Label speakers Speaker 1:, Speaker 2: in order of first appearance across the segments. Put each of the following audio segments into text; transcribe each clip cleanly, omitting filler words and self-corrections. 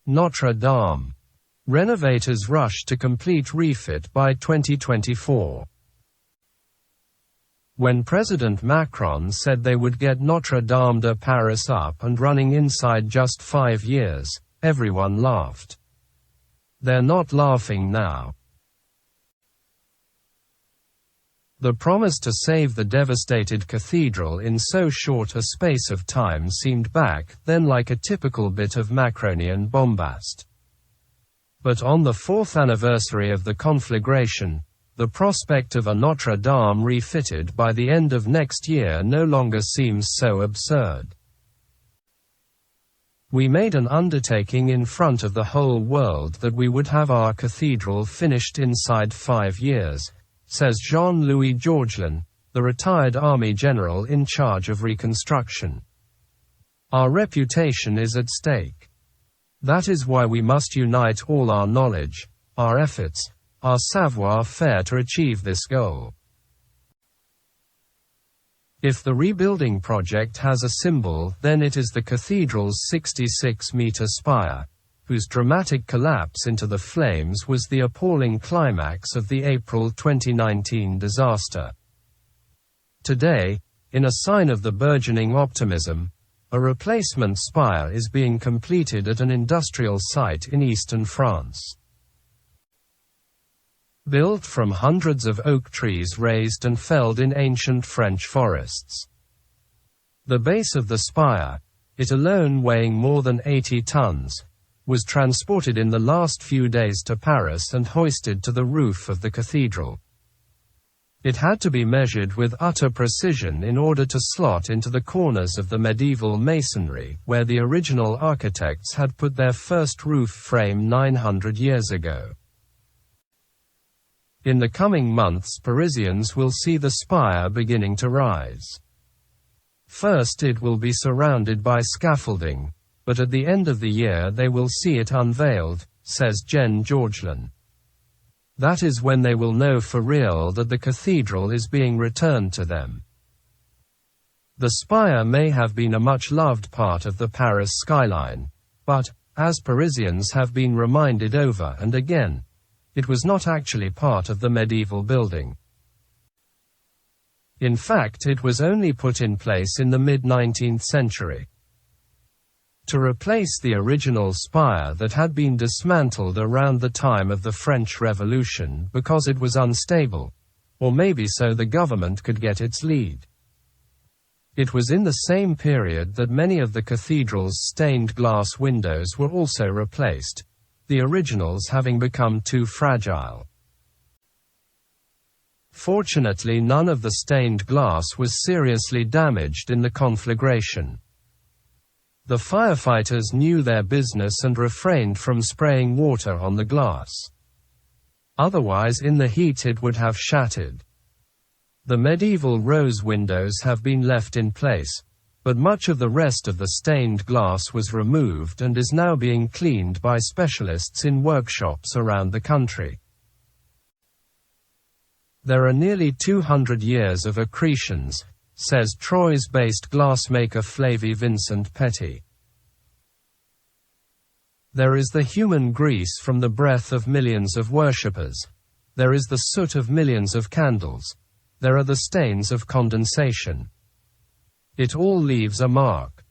Speaker 1: Notre Dame. Renovators rush to complete refit by 2024. When President Macron said they would get Notre Dame de Paris up and running inside just 5 years, everyone laughed. They're not laughing now. The promise to save the devastated cathedral in so short a space of time seemed back then like a typical bit of Macronian bombast. But on the 4th anniversary of the conflagration, the prospect of a Notre Dame refitted by the end of next year no longer seems so absurd. We made an undertaking in front of the whole world that we would have our cathedral finished inside 5 years, says Jean-Louis Georgelin, the retired army general in charge of reconstruction. Our reputation is at stake. That is why we must unite all our knowledge, our efforts, our savoir-faire to achieve this goal. If the rebuilding project has a symbol, then it is the cathedral's 66-meter spire, whose dramatic collapse into the flames was the appalling climax of the April 2019 disaster. Today, in a sign of the burgeoning optimism, a replacement spire is being completed at an industrial site in eastern France. Built from hundreds of oak trees raised and felled in ancient French forests. The base of the spire, it alone weighing more than 80 tons, was transported in the last few days to Paris and hoisted to the roof of the cathedral. It had to be measured with utter precision in order to slot into the corners of the medieval masonry where the original architects had put their first roof frame 900 years ago. In the coming months, Parisians will see the spire beginning to rise. First it will be surrounded by scaffolding, but at the end of the year they will see it unveiled, says Jean Georgelin. That is when they will know for real that the cathedral is being returned to them. The spire may have been a much-loved part of the Paris skyline, but, as Parisians have been reminded over and again, it was not actually part of the medieval building. In fact, it was only put in place in the mid-19th century. To replace the original spire that had been dismantled around the time of the French Revolution because it was unstable, or maybe so the government could get its lead. It was in the same period that many of the cathedral's stained glass windows were also replaced, the originals having become too fragile. Fortunately, none of the stained glass was seriously damaged in the conflagration. The firefighters knew their business and refrained from spraying water on the glass. Otherwise, in the heat it would have shattered. The medieval rose windows have been left in place, but much of the rest of the stained glass was removed and is now being cleaned by specialists in workshops around the country. There are nearly 200 years of accretions, says Troyes-based glassmaker Flavie Vincent Petty. There is the human grease from the breath of millions of worshippers. There is the soot of millions of candles. There are the stains of condensation. It all leaves a mark.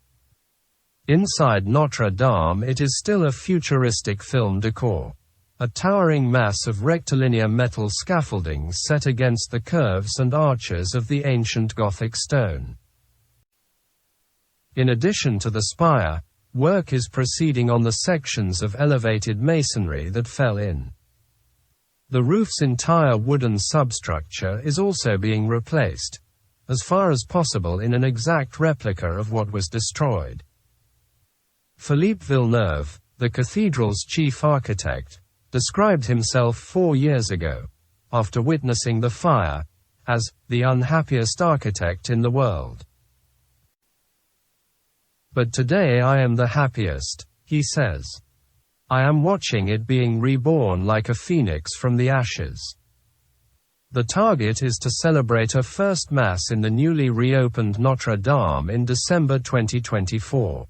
Speaker 1: Inside Notre Dame it is still a futuristic film decor. A towering mass of rectilinear metal scaffolding set against the curves and arches of the ancient Gothic stone. In addition to the spire, work is proceeding on the sections of elevated masonry that fell in. The roof's entire wooden substructure is also being replaced, as far as possible in an exact replica of what was destroyed. Philippe Villeneuve, the cathedral's chief architect, described himself 4 years ago, after witnessing the fire, as the unhappiest architect in the world. But today I am the happiest, he says. I am watching it being reborn like a phoenix from the ashes. The target is to celebrate a first Mass in the newly reopened Notre Dame in December 2024.